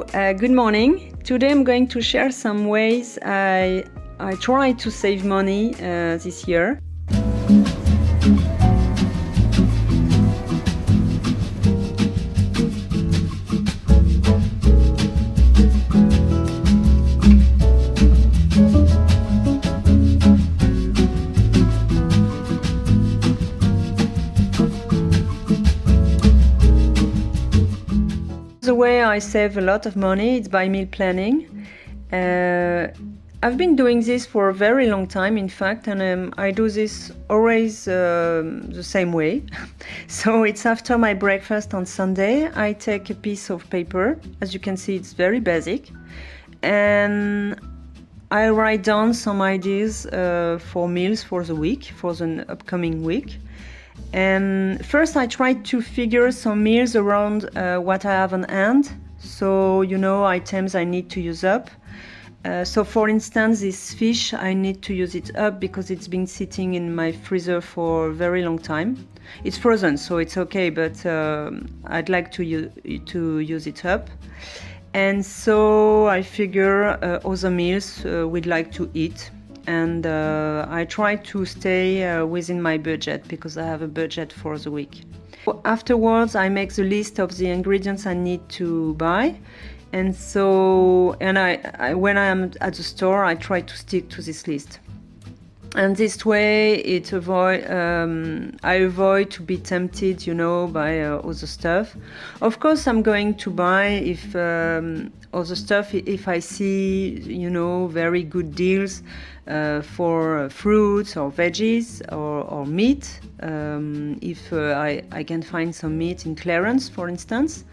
Good morning. Today I'm going to share some ways I try to save money this year. The way I save a lot of money is by meal planning. I've been doing this for a very long time, in fact, and I do this always the same way. So it's after my breakfast on Sunday, I take a piece of paper. As you can see, it's very basic. And I write down some ideas for meals for the week, for the upcoming week. And first I try to figure some meals around what I have on hand. So, items I need to use up. So for instance, this fish, I need to use it up because it's been sitting in my freezer for a very long time. It's frozen, so it's okay, but I'd like to use it up. And so I figure other meals we'd like to eat. And I try to stay within my budget because I have a budget for the week. Afterwards, I make the list of the ingredients I need to buy. And so, I when I am at the store, I try to stick to this list. And this way, I avoid to be tempted, by other stuff. Of course, I'm going to buy other stuff if I see, very good deals for fruits or veggies or meat. If I can find some meat in clearance, for instance.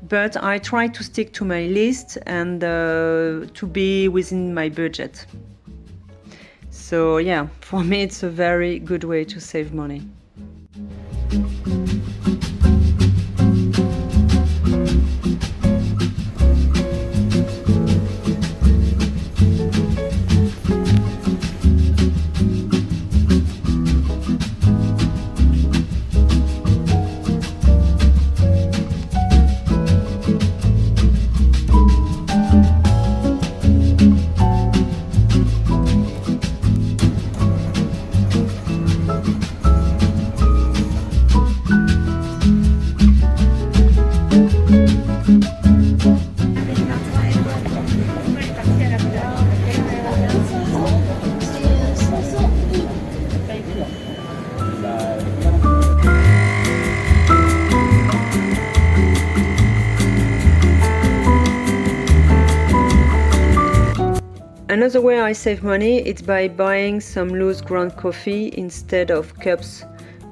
But I try to stick to my list and to be within my budget. So yeah, for me it's a very good way to save money. Another way I save money is by buying some loose ground coffee instead of cups,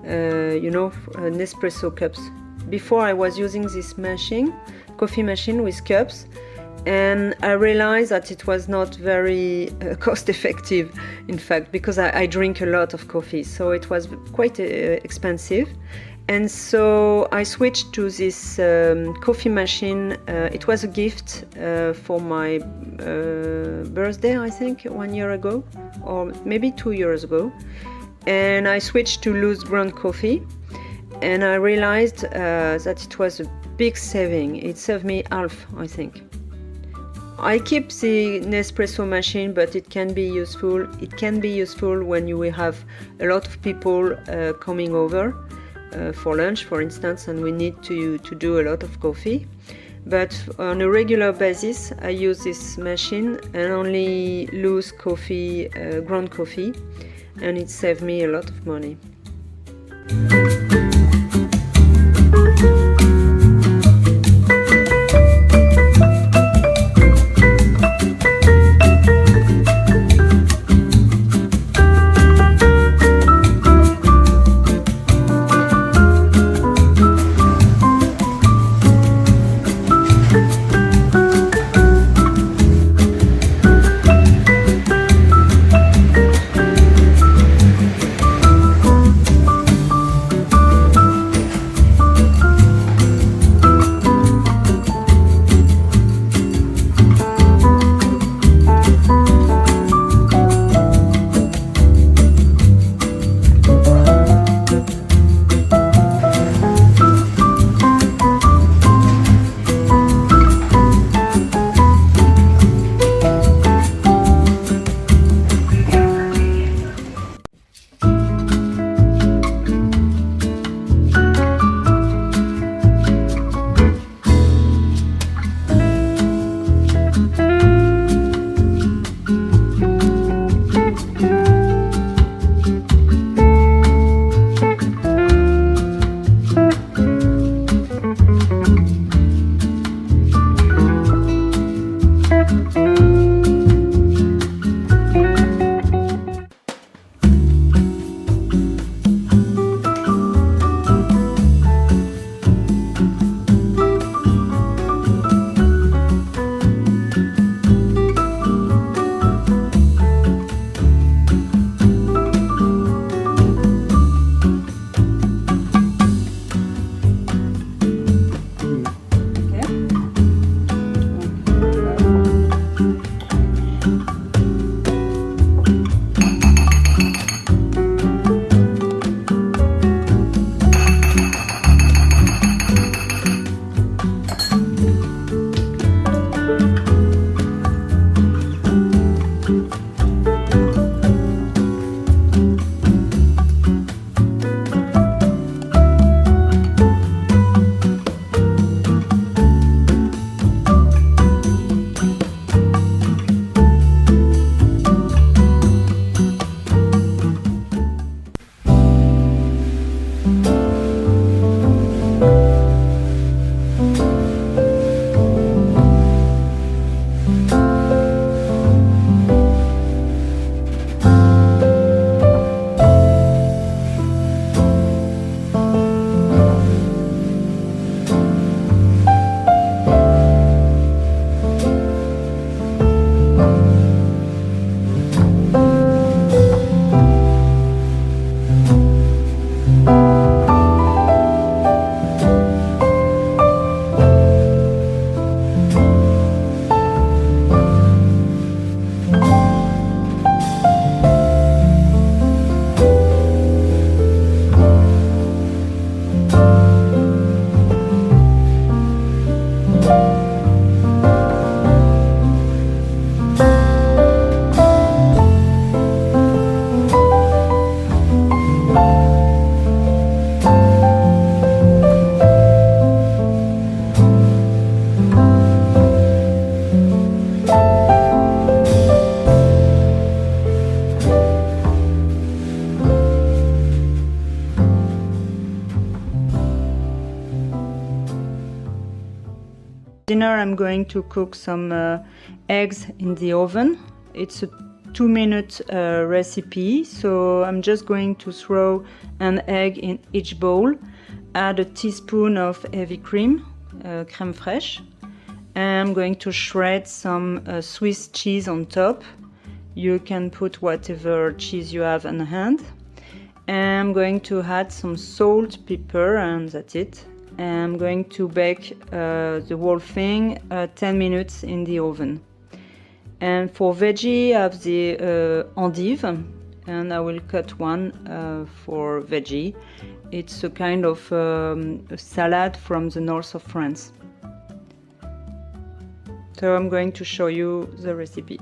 Nespresso cups. Before I was using this coffee machine with cups, and I realized that it was not very cost effective, in fact, because I drink a lot of coffee, so it was quite expensive. And so I switched to this coffee machine. It was a gift for my birthday, I think, 1 year ago, or maybe 2 years ago. And I switched to loose ground coffee, and I realized that it was a big saving. It saved me half, I think. I keep the Nespresso machine, but it can be useful. It can be useful when you will have a lot of people coming over. For lunch, for instance, and we need to do a lot of coffee. But on a regular basis, I use this machine and only loose coffee, ground coffee, and it saved me a lot of money. Dinner, I'm going to cook some eggs in the oven. It's a 2-minute recipe, so I'm just going to throw an egg in each bowl, add a teaspoon of heavy cream, crème fraîche, and I'm going to shred some Swiss cheese on top. You can put whatever cheese you have on hand. And I'm going to add some salt, pepper, and that's it. And I'm going to bake the whole thing 10 minutes in the oven. And for veggie, I have the endive, and I will cut one for veggie. It's a kind of a salad from the north of France. So I'm going to show you the recipe.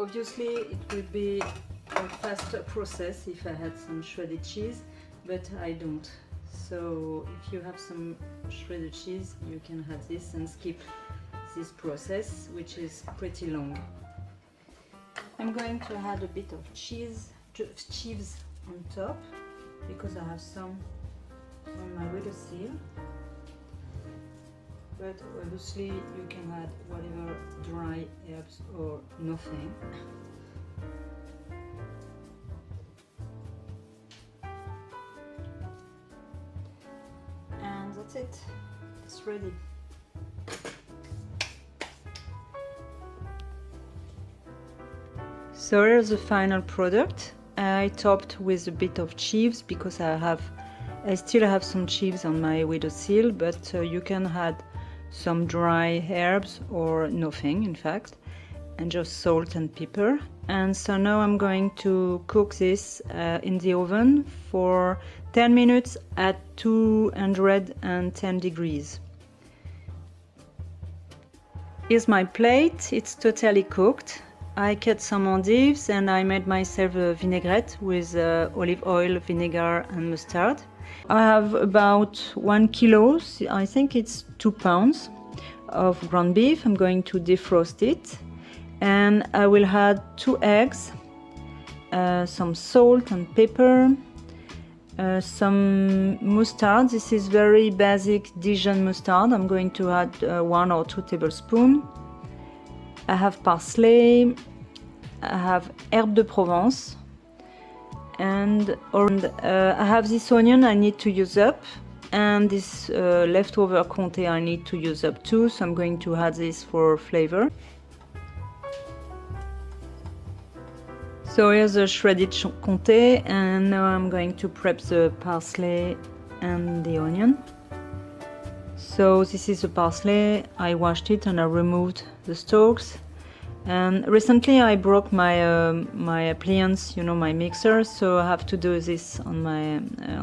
Obviously, it would be a faster process if I had some shredded cheese, but I don't. So if you have some shredded cheese, you can have this and skip this process, which is pretty long. I'm going to add a bit of cheese on top, because I have some on my windowsill. But obviously you can add whatever dry herbs or nothing. And that's it, it's ready. So here's the final product. I topped with a bit of chives because I still have some chives on my windowsill, but you can add some dry herbs or nothing, in fact, and just salt and pepper. And so now I'm going to cook this in the oven for 10 minutes at 210 degrees. Here's my plate, it's totally cooked. I cut some endives and I made myself a vinaigrette with olive oil, vinegar and mustard. I have about 1 kilo, I think it's 2 pounds of ground beef. I'm going to defrost it, and I will add 2 eggs, some salt and pepper, some mustard. This is very basic Dijon mustard. I'm going to add 1 or 2 tablespoons. I have parsley, I have herbe de Provence, and I have this onion I need to use up, and this leftover comté I need to use up too, so I'm going to add this for flavor. So here's the shredded comté, and now I'm going to prep the parsley and the onion. So this is the parsley. I washed it and I removed the stalks. And recently I broke my my appliance, you know, my mixer, so I have to do this on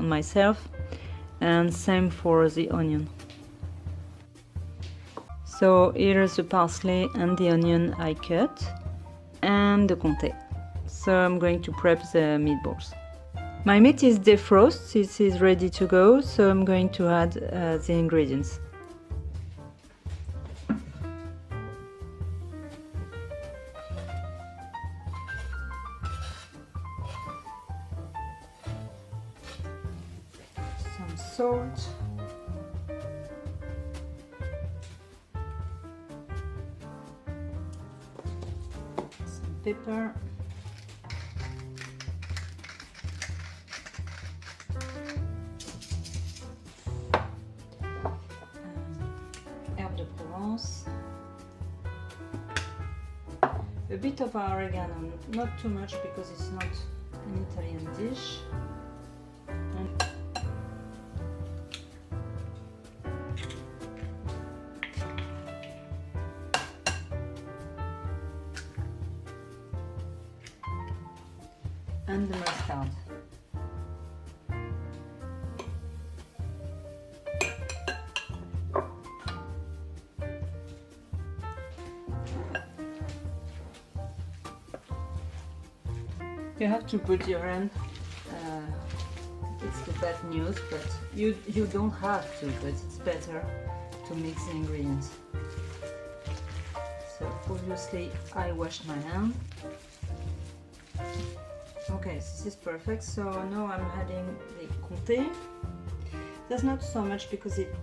myself. And same for the onion. So here's the parsley and the onion I cut, and the comté. So I'm going to prep the meatballs. My meat is defrosted, it is ready to go, so I'm going to add the ingredients. salt, some pepper, herbe de Provence, a bit of oregano, not too much because it's not an Italian dish. And the mustard. You have to put your hand, it's the bad news, but you don't have to, but it's better to mix the ingredients. So obviously I washed my hand. Okay, this is perfect. So now I'm adding the comté. There's not so much because it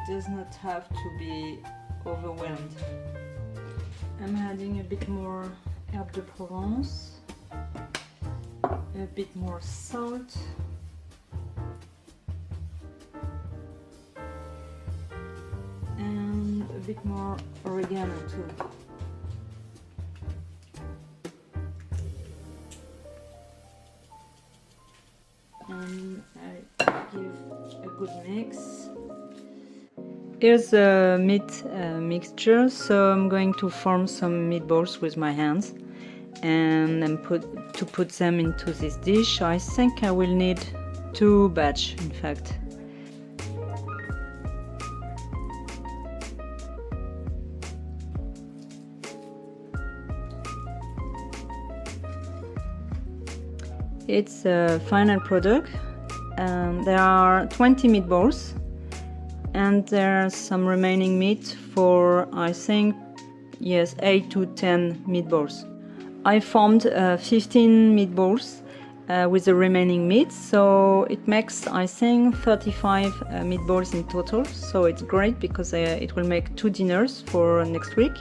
does not have to be overwhelmed. I'm adding a bit more herbe de Provence, a bit more salt, and a bit more oregano too. And I give a good mix. Here's a meat mixture, so I'm going to form some meatballs with my hands and then put them into this dish. I think I will need 2 batch, in fact. It's a final product. There are 20 meatballs and there's some remaining meat for, I think, yes, 8 to 10 meatballs. I formed 15 meatballs with the remaining meat, so it makes, I think, 35 meatballs in total. So it's great because it will make 2 dinners for next week.